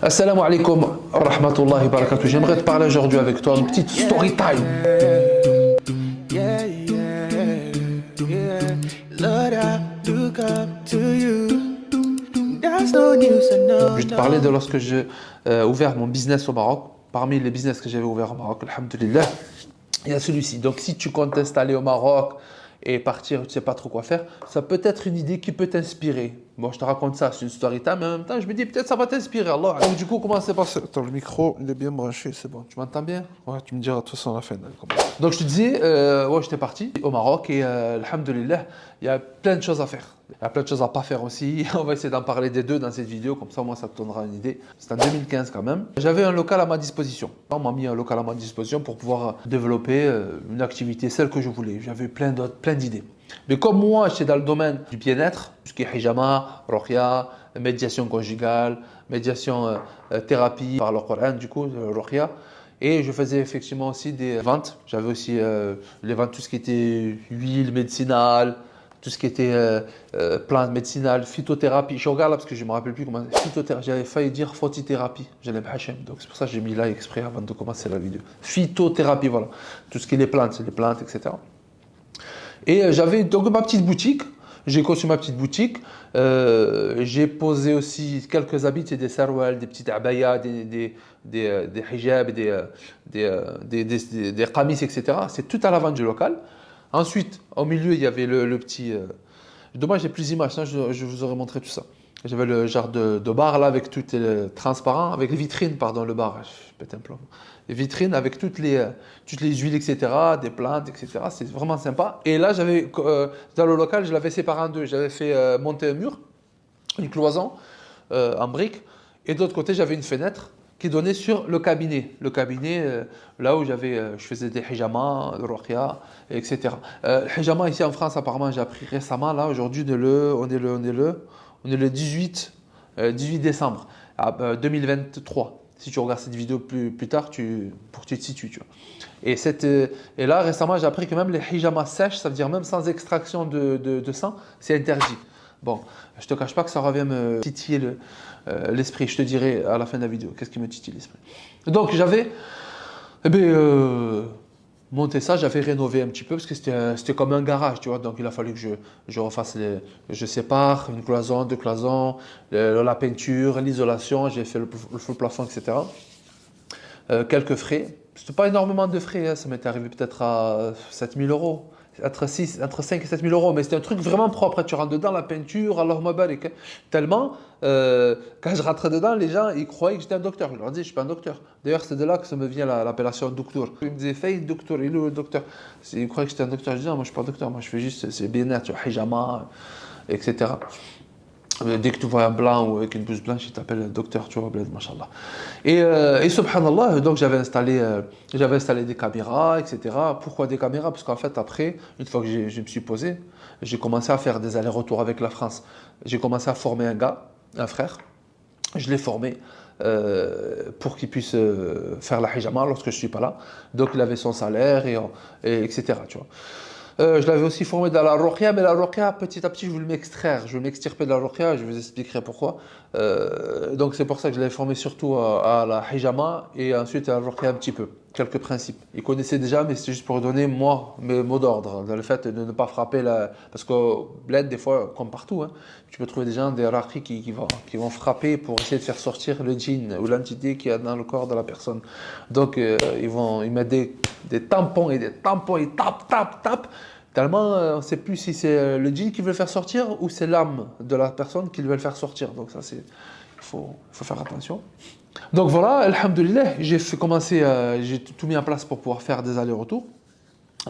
Assalamu alaikum wa rahmatullahi wa barakatuh. J'aimerais te parler aujourd'hui avec toi une petite story time. Yeah, yeah, yeah. Lord, I look up to you. That's no news, I know, Je vais te parler de no. lorsque j'ai ouvert mon business au Maroc. Parmi les business que j'avais ouverts au Maroc, alhamdulillah, il y a celui-ci. Donc, si tu comptes t'installer au Maroc et partir, tu ne sais pas trop quoi faire, ça peut être une idée qui peut t'inspirer. Bon, je te raconte ça, c'est une story time, mais en même temps, je me dis peut-être ça va t'inspirer. Allah. Donc, du coup, comment c'est passé? Attends, le micro, il est bien branché, c'est bon. Tu m'entends bien? Ouais, tu me diras tout ça à la fin. Donc, je te disais, ouais, j'étais parti au Maroc et alhamdulillah, il y a plein de choses à faire. Il y a plein de choses à pas faire aussi. On va essayer d'en parler des deux dans cette vidéo, comme ça, moi, ça te donnera une idée. C'est en 2015 quand même. J'avais un local à ma disposition. On m'a mis un local à ma disposition pour pouvoir développer une activité, celle que je voulais. J'avais plein d'idées. Mais comme moi, j'étais dans le domaine du bien-être, tout ce qui est hijama, ruqya, médiation conjugale, médiation thérapie par le Coran, du coup, ruqya. Et je faisais effectivement aussi des ventes. J'avais aussi les ventes, tout ce qui était huile médicinale, tout ce qui était plantes médicinales, phytothérapie. Je regarde là parce que je ne me rappelle plus comment. Phytothérapie. J'avais failli dire photothérapie. J'allais Hachem. Donc c'est pour ça que j'ai mis là exprès avant de commencer la vidéo. Phytothérapie, voilà. Tout ce qui est les plantes, etc. Et j'avais donc ma petite boutique. J'ai conçu ma petite boutique. J'ai posé aussi quelques habits, des sarouels, des petites abayas, des hijabs, des qamis, etc. C'est tout à la vente du local. Ensuite, au milieu, il y avait le petit. Dommage, j'ai plus d'images, hein, je vous aurais montré tout ça. J'avais le genre de bar là avec tout transparent, avec les vitrines, pardon, le bar, je pète un plomb. Les vitrines avec toutes les huiles, etc., des plantes, etc. C'est vraiment sympa. Et là, dans le local, je l'avais séparé en deux. J'avais fait monter un mur, une cloison en briques, et de l'autre côté, j'avais une fenêtre qui donnait sur le cabinet. Le cabinet, là où je faisais des hijamas, le ruqya, etc. Le hijama ici en France, apparemment, j'ai appris récemment. Là, aujourd'hui, on est le 18 décembre 2023. Si tu regardes cette vidéo plus tard, pour que tu te situes. Tu vois. Et là, récemment, j'ai appris que même les hijamas sèches, ça veut dire même sans extraction de sang, c'est interdit. Bon, je ne te cache pas que ça revient me titiller l'esprit. Je te dirai à la fin de la vidéo qu'est-ce qui me titille l'esprit. Donc, j'avais monté ça, j'avais rénové un petit peu parce que c'était comme un garage, tu vois. Donc, il a fallu que je refasse je sépare une cloison, deux cloisons, la peinture, l'isolation, j'ai fait le faux plafond, etc. Quelques frais. C'était pas énormément de frais, hein. Ça m'était arrivé peut-être à 7 000 euros. Entre 5 et 7 000 euros, mais c'était un truc vraiment propre. Tu rentres dedans, la peinture, Allahumma barik. Hein. Tellement, quand je rentrais dedans, les gens ils croyaient que j'étais un docteur. Je leur dis, je suis pas un docteur. D'ailleurs, c'est de là que ça me vient l'appellation docteur. Ils me disaient, fais docteur, il est où le docteur? Ils croyaient que j'étais un docteur. Je dis, non, moi je suis pas un docteur, moi je fais juste, c'est bien-être, hijama, etc. Dès que tu vois un blanc ou avec une blouse blanche, il t'appelle docteur, tu vois, bled, machallah. Et subhanallah, donc j'avais installé des caméras, etc. Pourquoi des caméras? Parce qu'en fait, après, une fois que je me suis posé, j'ai commencé à faire des allers-retours avec la France. J'ai commencé à former un gars, un frère. Je l'ai formé pour qu'il puisse faire la hijama lorsque je ne suis pas là. Donc, il avait son salaire, etc. Tu vois. Je l'avais aussi formé dans la ruqya, mais la ruqya, petit à petit, je voulais m'extraire, je voulais m'extirper de la ruqya, je vous expliquerai pourquoi. Donc c'est pour ça que je l'avais formé surtout à la hijama et ensuite à la ruqya un petit peu, quelques principes. Il connaissait déjà, mais c'est juste pour donner moi mes mots d'ordre, dans le fait de ne pas frapper parce qu'au bled, des fois, comme partout, hein, tu peux trouver des gens, des raqis qui vont frapper pour essayer de faire sortir le djinn ou l'entité qui est dans le corps de la personne. Donc ils mettent des tampons, ils tapent. Tellement, on ne sait plus si c'est le djinn qui veut le faire sortir ou c'est l'âme de la personne qui veut le faire sortir. Donc ça, il faut faire attention. Donc voilà, alhamdoulilah, j'ai tout mis en place pour pouvoir faire des allers-retours.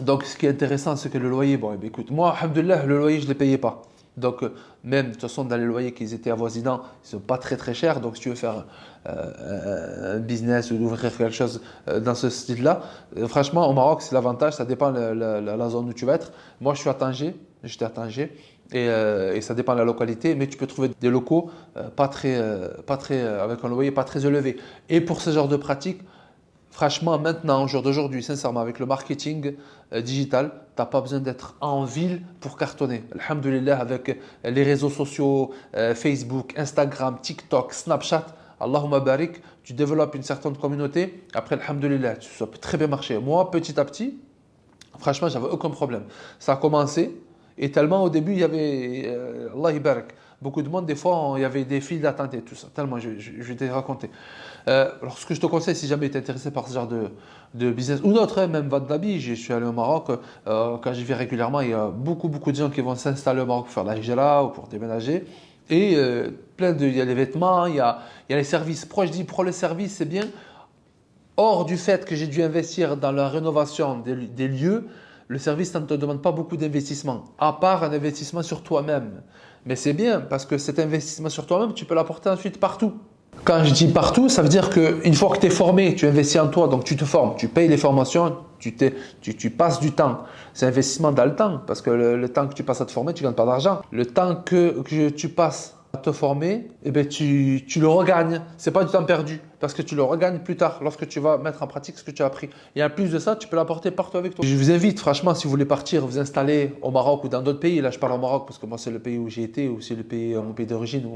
Donc ce qui est intéressant, c'est que le loyer, bon, écoute, moi, alhamdoulilah, le loyer, je ne les payais pas. Donc même, de toute façon, dans les loyers qui étaient avoisinants, ils ne sont pas très chers. Donc si tu veux faire un business ou ouvrir quelque chose dans ce style-là, franchement, au Maroc, c'est l'avantage, ça dépend de la zone où tu vas être. Moi, j'étais à Tanger, et ça dépend de la localité, mais tu peux trouver des locaux avec un loyer pas très élevé. Et pour ce genre de pratique, franchement, maintenant, au jour d'aujourd'hui, sincèrement, avec le marketing digital, tu n'as pas besoin d'être en ville pour cartonner. Alhamdulillah, avec les réseaux sociaux, Facebook, Instagram, TikTok, Snapchat, Allahumma barik, tu développes une certaine communauté, après, alhamdoulilah, ça peut très bien marcher. Moi, petit à petit, franchement, j'avais aucun problème. Ça a commencé, et tellement au début, il y avait, Allah y barak, beaucoup de monde, des fois, il y avait des files d'attente et tout ça, tellement, je vais te raconter. Alors, ce que je te conseille, si jamais tu es intéressé par ce genre de business, ou d'autres, hein, même vente d'habits, je suis allé au Maroc, quand j'y vais régulièrement, il y a beaucoup de gens qui vont s'installer au Maroc pour faire la hijra ou pour déménager, et il y a les vêtements, il y a les services. Pourquoi je dis pour le service, c'est bien, hors du fait que j'ai dû investir dans la rénovation des lieux, le service ça ne te demande pas beaucoup d'investissement, à part un investissement sur toi-même. Mais c'est bien parce que cet investissement sur toi-même, tu peux l'apporter ensuite partout. Quand je dis partout, ça veut dire qu'une fois que tu es formé, tu investis en toi, donc tu te formes, tu payes les formations, tu passes du temps. C'est un investissement dans le temps, parce que le temps que tu passes à te former, tu ne gagnes pas d'argent. Le temps que tu passes à te former, eh bien, tu le regagnes. Ce n'est pas du temps perdu, parce que tu le regagnes plus tard, lorsque tu vas mettre en pratique ce que tu as appris. Et en plus de ça, tu peux l'apporter partout avec toi. Je vous invite, franchement, si vous voulez partir, vous installer au Maroc ou dans d'autres pays, là je parle au Maroc, parce que moi c'est le pays où j'ai été, ou c'est le pays, mon pays d'origine,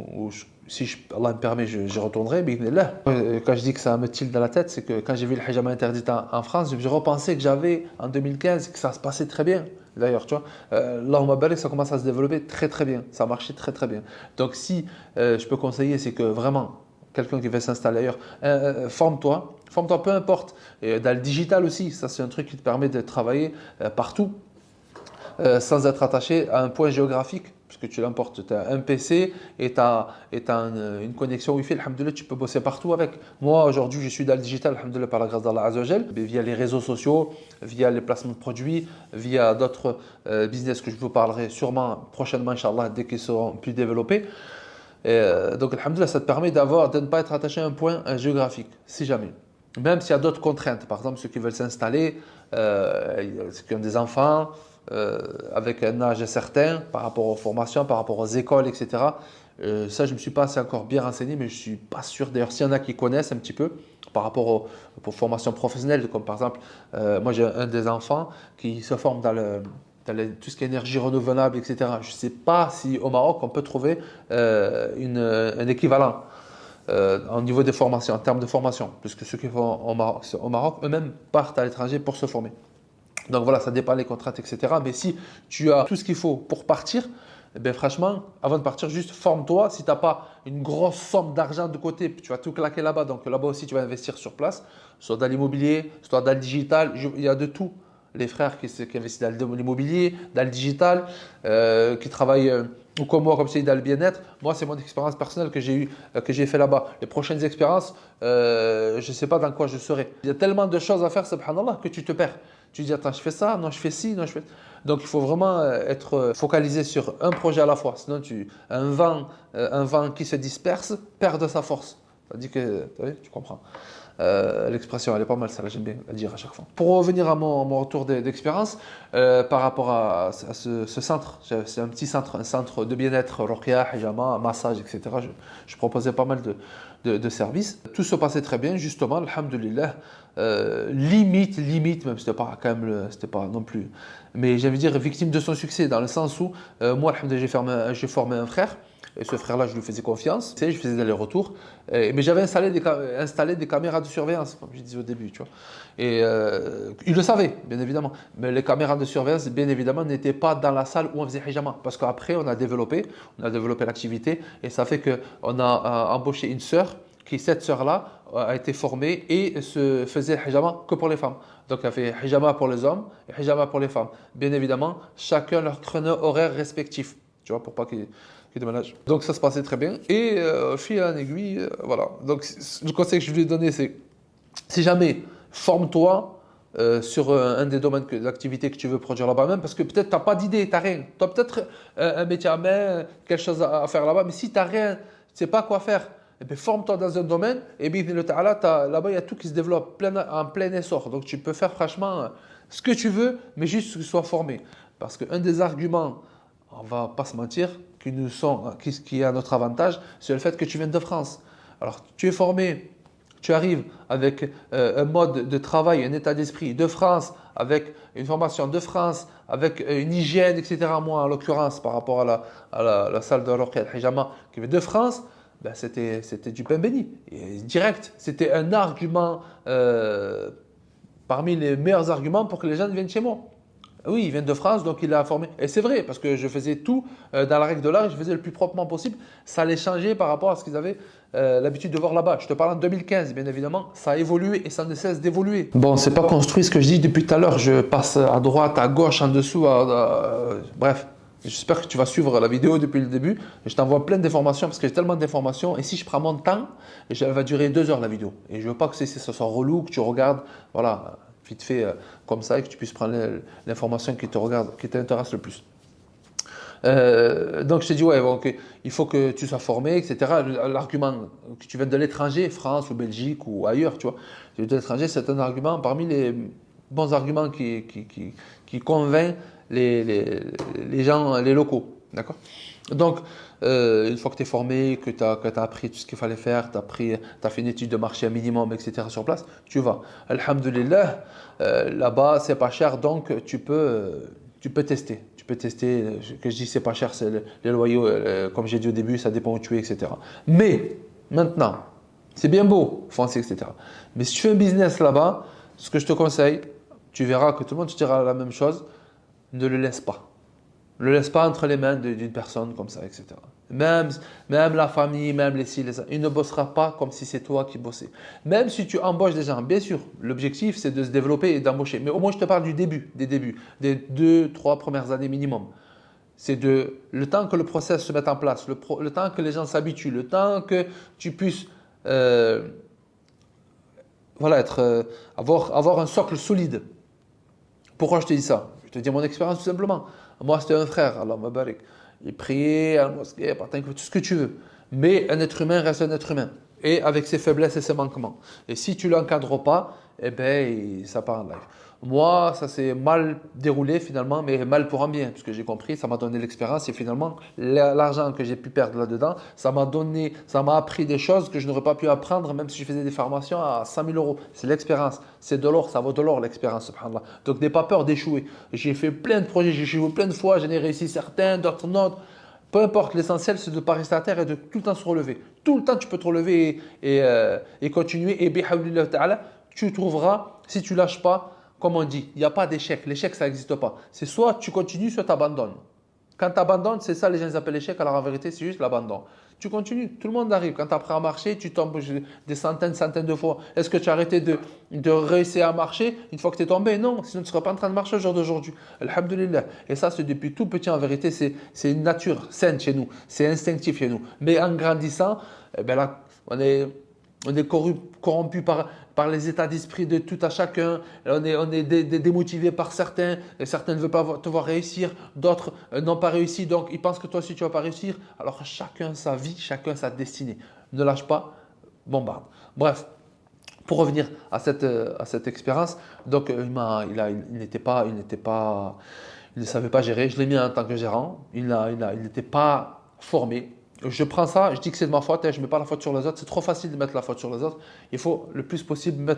Allah me permet, je retournerai. Mais là, quand je dis que ça me tilde dans la tête, c'est que quand j'ai vu le hijama interdit en France, j'ai repensé que j'avais en 2015, que ça se passait très bien. D'ailleurs, tu vois, Allahumma barik, ça commence à se développer très bien. Ça marchait très bien. Donc, si je peux conseiller, c'est que vraiment, quelqu'un qui veut s'installer ailleurs, forme-toi, peu importe. Et dans le digital aussi, ça c'est un truc qui te permet de travailler partout, sans être attaché à un point géographique, puisque tu l'emportes. Tu as un PC et tu as une connexion Wi-Fi, alhamdoulilah, tu peux bosser partout avec. Moi, aujourd'hui, je suis dans le digital, alhamdoulilah, par la grâce d'Allah Azza wa Jal, via les réseaux sociaux, via les placements de produits, via d'autres business que je vous parlerai sûrement prochainement, Inch'Allah, dès qu'ils seront plus développés. Donc, alhamdoulilah, ça te permet de ne pas être attaché à un point géographique, si jamais. Même s'il y a d'autres contraintes, par exemple, ceux qui veulent s'installer, ceux qui ont des enfants, avec un âge certain par rapport aux formations, par rapport aux écoles, etc. Ça, je ne me suis pas assez encore bien renseigné, mais je ne suis pas sûr. D'ailleurs, s'il y en a qui connaissent un petit peu par rapport aux formations professionnelles, comme par exemple, moi j'ai un des enfants qui se forme dans tout ce qui est énergie renouvelable, etc. Je ne sais pas si au Maroc, on peut trouver un équivalent au niveau des formations, en termes de formation, puisque ceux qui vont au Maroc eux-mêmes partent à l'étranger pour se former. Donc voilà, ça dépend des contraintes, etc. Mais si tu as tout ce qu'il faut pour partir, eh bien franchement, avant de partir, juste forme-toi. Si tu n'as pas une grosse somme d'argent de côté, tu vas tout claquer là-bas. Donc là-bas aussi, tu vas investir sur place, soit dans l'immobilier, soit dans le digital. Il y a de tout. Les frères qui investissent dans l'immobilier, dans le digital, qui travaillent ou comme moi, comme c'est dans le bien-être. Moi, c'est mon expérience personnelle que j'ai fait là-bas. Les prochaines expériences, je ne sais pas dans quoi je serai. Il y a tellement de choses à faire, subhanallah, que tu te perds. Tu dis, attends, je fais ça, non, je fais ci, non, je fais... Donc, il faut vraiment être focalisé sur un projet à la fois. Sinon, un vent qui se disperse perd de sa force. Ça dit que, tu comprends. L'expression, elle est pas mal, ça, j'aime bien la dire à chaque fois. Pour revenir à mon retour d'expérience, par rapport à ce centre, c'est un petit centre, un centre de bien-être, ruqya, hijama, massage, etc. Je proposais pas mal de services. Tout se passait très bien, justement, alhamdoulilah. Limite, même c'était pas quand même, c'était pas non plus, mais j'ai envie de dire victime de son succès, dans le sens où moi, alhamdoulilah, j'ai formé un frère. Et ce frère-là, je lui faisais confiance, je faisais des allers-retours, mais j'avais installé des caméras de surveillance, comme je disais au début, tu vois. Et il le savait, bien évidemment. Mais les caméras de surveillance, bien évidemment, n'étaient pas dans la salle où on faisait hijama. Parce qu'après, on a développé l'activité, et ça fait qu'on a embauché une sœur, cette sœur-là a été formée et se faisait hijama que pour les femmes. Donc, elle fait hijama pour les hommes et hijama pour les femmes. Bien évidemment, chacun leur créneau horaire respectif, tu vois, pour pas qu'ils déménagent. Donc, ça se passait très bien. Et fil en aiguille, voilà. Donc, le conseil que je lui ai donné, c'est si jamais, forme-toi sur un des domaines d'activité que tu veux produire là-bas même, parce que peut-être tu n'as pas d'idée, tu n'as rien. Tu as peut-être un métier à main, quelque chose à faire là-bas, mais si tu n'as rien, tu ne sais pas quoi faire, eh bien, forme-toi dans un domaine, et bien là-bas, il y a tout qui se développe en plein essor. Donc, tu peux faire franchement ce que tu veux, mais juste que tu sois formé. Parce qu'un des arguments, on ne va pas se mentir, qui est à notre avantage, c'est le fait que tu viennes de France. Alors, tu es formé, tu arrives avec un mode de travail, un état d'esprit de France, avec une formation de France, avec une hygiène, etc. Moi, en l'occurrence, par rapport à la salle de ruqya al-hijama qui vient de France, ben, c'était du pain béni, et direct. C'était un argument parmi les meilleurs arguments pour que les gens viennent chez moi. Oui, il vient de France, donc il a formé. Et c'est vrai, parce que je faisais tout dans la règle de l'art, je faisais le plus proprement possible. Ça allait changer par rapport à ce qu'ils avaient l'habitude de voir là-bas. Je te parle en 2015, bien évidemment. Ça a évolué et ça ne cesse d'évoluer. Bon, c'est pas construit ce que je dis depuis tout à l'heure. Je passe à droite, à gauche, en dessous. Bref, j'espère que tu vas suivre la vidéo depuis le début. Je t'envoie plein d'informations parce que j'ai tellement d'informations. Et si je prends mon temps, elle va durer 2 heures la vidéo. Et je veux pas que ce soit relou, que tu regardes. Voilà. Vite fait comme ça et que tu puisses prendre l'information qui t'intéresse le plus. Donc je t'ai dit, ouais, bon, okay, il faut que tu sois formé, etc. L'argument que tu viennes de l'étranger, France ou Belgique ou ailleurs, tu vois, de l'étranger, c'est un argument parmi les bons arguments qui convainc les gens, les locaux. D'accord? Donc, une fois que tu es formé, que tu as appris tout ce qu'il fallait faire, tu as fait une étude de marché un minimum, etc. sur place, tu vas. Alhamdulillah, là-bas, c'est pas cher, donc tu peux tester. Tu peux tester, que je dis c'est pas cher, c'est les loyers, comme j'ai dit au début, ça dépend où tu es, etc. Mais, maintenant, c'est bien beau, français, etc. Mais si tu fais un business là-bas, ce que je te conseille, tu verras que tout le monde te dira la même chose, ne le laisse pas. Ne le laisse pas entre les mains d'une personne comme ça, etc. Même la famille, même les ci, les ça. Il ne bossera pas comme si c'est toi qui bossais. Même si tu embauches des gens, bien sûr, l'objectif c'est de se développer et d'embaucher. Mais au moins je te parle des débuts, des 2-3 premières années minimum. C'est le temps que le process se mette en place, le temps que les gens s'habituent, le temps que tu puisses voilà, avoir un socle solide. Pourquoi je te dis ça? Je te dis mon expérience tout simplement. Moi, c'était un frère, Allah m'abarik. Il priait à la mosquée, tout ce que tu veux. Mais un être humain reste un être humain. Et avec ses faiblesses et ses manquements. Et si tu ne l'encadres pas, eh ben, ça part en live. Moi, ça s'est mal déroulé finalement, mais mal pour un bien. Parce que j'ai compris, ça m'a donné l'expérience. Et finalement, l'argent que j'ai pu perdre là-dedans, ça m'a appris des choses que je n'aurais pas pu apprendre même si je faisais des formations à 100 000 euros. C'est l'expérience. C'est de l'or, ça vaut de l'or l'expérience, subhanallah. Donc n'aie pas peur d'échouer. J'ai fait plein de projets, j'ai échoué plein de fois, j'en ai réussi certains, d'autres non. Peu importe, l'essentiel c'est de ne pas rester à terre et de tout le temps se relever. Tout le temps tu peux te relever et continuer. Et bihamdillah ta'ala, tu trouveras, si tu lâches pas, comme on dit, il n'y a pas d'échec. L'échec, ça n'existe pas. C'est soit tu continues, soit tu abandonnes. Quand tu abandonnes, c'est ça les gens ils appellent l'échec. Alors en vérité, c'est juste l'abandon. Tu continues, tout le monde arrive. Quand tu apprends à marcher, tu tombes des centaines de fois. Est-ce que tu as arrêté de réussir à marcher une fois que tu es tombé? Non, sinon tu ne serais pas en train de marcher au jour d'aujourd'hui. Alhamdulillah. Et ça, c'est depuis tout petit en vérité. C'est une nature saine chez nous. C'est instinctif chez nous. Mais en grandissant, eh ben là, on est corrompu par les états d'esprit de tout à chacun. On est démotivé par certains. Et certains ne veulent pas te voir réussir. D'autres n'ont pas réussi. Donc, ils pensent que toi aussi, tu ne vas pas réussir. Alors, chacun sa vie, chacun sa destinée. Ne lâche pas, bombarde. Bref, pour revenir à cette expérience, donc, il ne savait pas gérer. Je l'ai mis en tant que gérant. Il n'était pas formé. Je prends ça, je dis que c'est de ma faute, je ne mets pas la faute sur les autres. C'est trop facile de mettre la faute sur les autres. Il faut le plus possible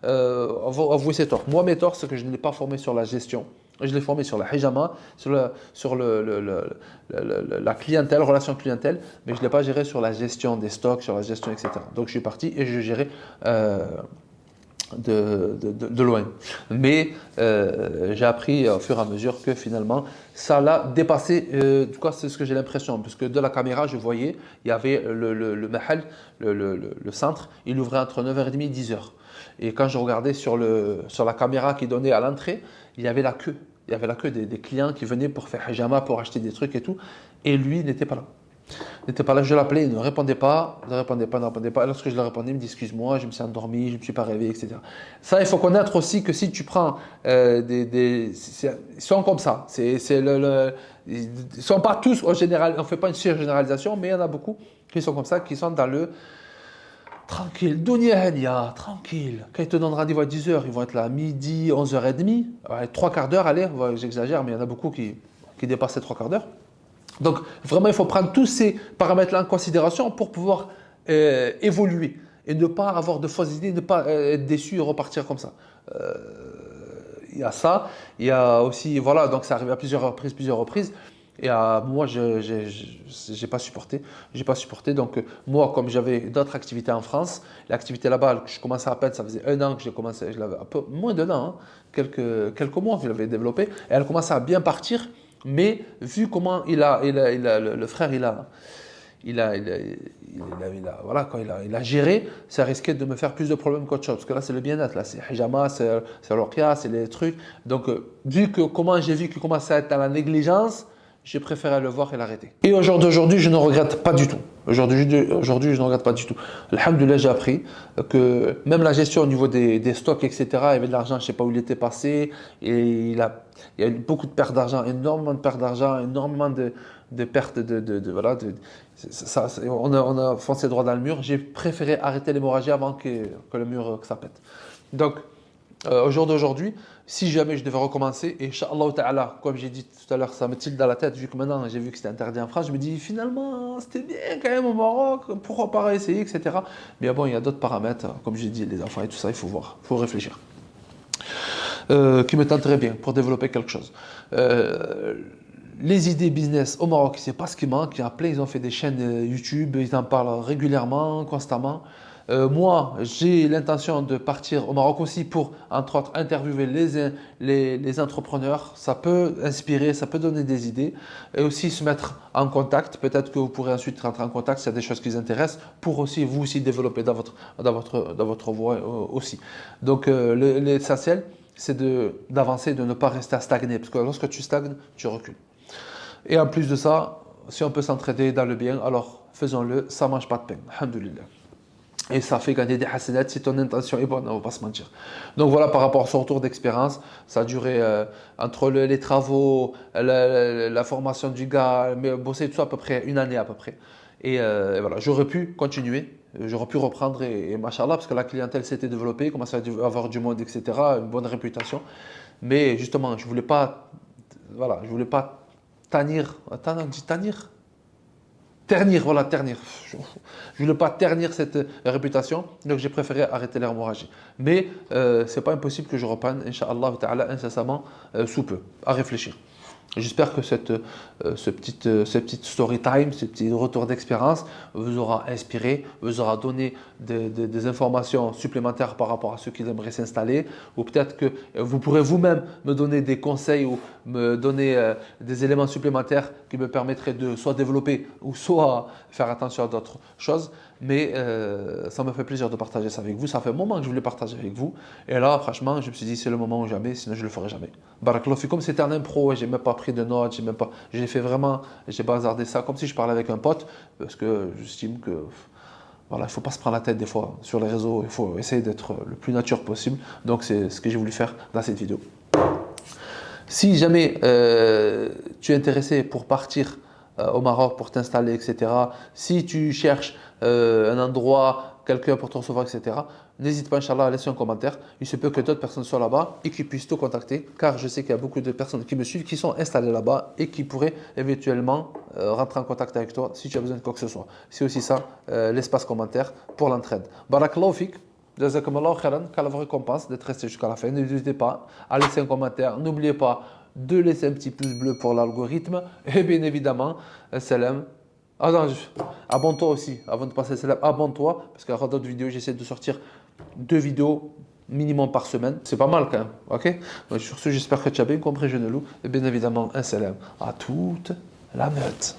avouer ses torts. Moi, mes torts, c'est que je ne l'ai pas formé sur la gestion. Je l'ai formé sur la hijama, sur la clientèle, relation clientèle, mais je ne l'ai pas géré sur la gestion des stocks, sur la gestion, etc. Donc, je suis parti et je gérais de loin. Mais j'ai appris au fur et à mesure que finalement, ça l'a dépassé. En tout cas, c'est ce que j'ai l'impression. Parce que de la caméra, je voyais, il y avait le mahal, le centre, il ouvrait entre 9h30 et 10h. Et quand je regardais sur la caméra qui donnait à l'entrée, il y avait la queue. Il y avait la queue des clients qui venaient pour faire hijama, pour acheter des trucs et tout. Et lui n'était pas là. Je l'appelais, il ne répondait pas. Et lorsque je le répondais, il me dit excuse-moi, je me suis endormi, je ne me suis pas réveillé, etc. Ça, il faut connaître aussi que si tu prends ils sont comme ça. Ils ne sont pas tous au général, on ne fait pas une surgénéralisation, mais il y en a beaucoup qui sont comme ça, qui sont dans le tranquille, dunya hania, tranquille. Quand ils te donnent rendez-vous à 10h, ils vont être là à midi, 11h30, 3 quarts d'heure, allez, j'exagère, mais il y en a beaucoup qui dépassent les 3 quarts d'heure. Donc, vraiment, il faut prendre tous ces paramètres-là en considération pour pouvoir évoluer et ne pas avoir de fausses idées, ne pas être déçu et repartir comme ça. Il y a ça. Il y a aussi, voilà, donc ça arrive à plusieurs reprises. Et moi, j'ai pas supporté. J'ai pas supporté. Donc, moi, comme j'avais d'autres activités en France, l'activité là-bas, je commençais à peine, ça faisait 1 an que j'ai commencé, je l'avais un peu moins d'1 an, hein, quelques mois que je l'avais développé. Et elle commençait à bien partir. Mais vu comment le frère, voilà, quand il a géré, ça risquait de me faire plus de problèmes qu'autre chose. Parce que là, c'est le bien-être, là, c'est hijama, c'est l'orkia, c'est les trucs. Donc, vu que comment j'ai vu qu'il commençait à être dans la négligence, j'ai préféré le voir et l'arrêter. Et au jour d'aujourd'hui, je ne regrette pas du tout. Aujourd'hui, je ne regrette pas du tout. Alhamdoulilah, j'ai appris que même la gestion au niveau des stocks, etc., il y avait de l'argent, je ne sais pas où il était passé. Et il y a eu beaucoup de pertes d'argent, énormément de pertes d'argent, énormément de pertes voilà. On a foncé droit dans le mur. J'ai préféré arrêter l'hémorragie avant que le mur que ça pète. Donc, au jour d'aujourd'hui, si jamais je devais recommencer, et Inch'Allah Ta'ala, comme j'ai dit tout à l'heure, ça me tilte dans la tête, vu que maintenant j'ai vu que c'était interdit en France, je me dis finalement c'était bien quand même au Maroc, pourquoi pas essayer, etc. Mais bon, il y a d'autres paramètres, comme j'ai dit, les enfants et tout ça, il faut voir, il faut réfléchir. Qui me tenteraient bien pour développer quelque chose. Les idées business au Maroc, c'est pas ce qui manque. Il y a plein, ils ont fait des chaînes YouTube, ils en parlent régulièrement, constamment. Moi, j'ai l'intention de partir au Maroc aussi pour, entre autres, interviewer les entrepreneurs. Ça peut inspirer, ça peut donner des idées et aussi se mettre en contact. Peut-être que vous pourrez ensuite rentrer en contact s'il y a des choses qui vous intéressent pour aussi vous aussi développer dans votre voie aussi. Donc, l'essentiel, c'est d'avancer, de ne pas rester à stagner. Parce que lorsque tu stagnes, tu recules. Et en plus de ça, si on peut s'entraider dans le bien, alors faisons-le, ça ne mange pas de pain. Alhamdoulilah. Et ça fait gagner des hasanats si ton intention est bonne, on ne va pas se mentir. Donc voilà, par rapport à ce retour d'expérience, ça a duré entre les travaux, la formation du gars, mais bosser tout ça à peu près 1 année à peu près. Et voilà, j'aurais pu continuer, j'aurais pu reprendre et machallah, parce que la clientèle s'était développée, commençait à avoir du monde, etc., une bonne réputation. Mais justement, je ne voulais pas, voilà, je voulais pas tannir, attends, on dit tannir? Ternir, voilà, ternir. Je ne voulais pas ternir cette réputation, donc j'ai préféré arrêter l'hémorragie. Mais ce n'est pas impossible que je reprenne, Inch'Allah ta'ala, incessamment, sous peu, à réfléchir. J'espère que cette petite story time, ce petit retour d'expérience vous aura inspiré, vous aura donné des informations supplémentaires par rapport à ceux qui aimeraient s'installer, ou peut-être que vous pourrez vous-même me donner des conseils ou me donner des éléments supplémentaires qui me permettraient de soit développer ou soit faire attention à d'autres choses. Mais ça me fait plaisir de partager ça avec vous. Ça fait un moment que je voulais partager avec vous. Et là, franchement, je me suis dit, c'est le moment ou jamais, sinon je ne le ferai jamais. Barakallahu fikum, c'était un impro, j'ai même pas pris de notes, j'ai fait vraiment, j'ai bazardé ça comme si je parlais avec un pote, parce que j'estime que voilà, il ne faut pas se prendre la tête des fois sur les réseaux, il faut essayer d'être le plus nature possible. Donc c'est ce que j'ai voulu faire dans cette vidéo. Si jamais tu es intéressé pour partir au Maroc, pour t'installer, etc., si tu cherches un endroit, quelqu'un pour te recevoir, etc., n'hésite pas, Inch'Allah, à laisser un commentaire. Il se peut que d'autres personnes soient là-bas et qui puissent te contacter, car je sais qu'il y a beaucoup de personnes qui me suivent, qui sont installées là-bas et qui pourraient éventuellement rentrer en contact avec toi si tu as besoin de quoi que ce soit. C'est aussi ça, l'espace commentaire pour l'entraide. Barakallahu fik. Jazakumullahu khairan, qu'Allah vous récompense d'être resté jusqu'à la fin. N'hésitez pas à laisser un commentaire. N'oubliez pas de laisser un petit pouce bleu pour l'algorithme. Et bien évidemment, salam. Ah non, abonne-toi aussi. Avant de passer salam, abonne-toi. Parce qu'il y aura d'autres vidéos. J'essaie de sortir 2 vidéos minimum par semaine. C'est pas mal quand même. Ok? Donc, sur ce, j'espère que tu as bien compris, jeune loup. Et bien évidemment, un salam à toute la meute.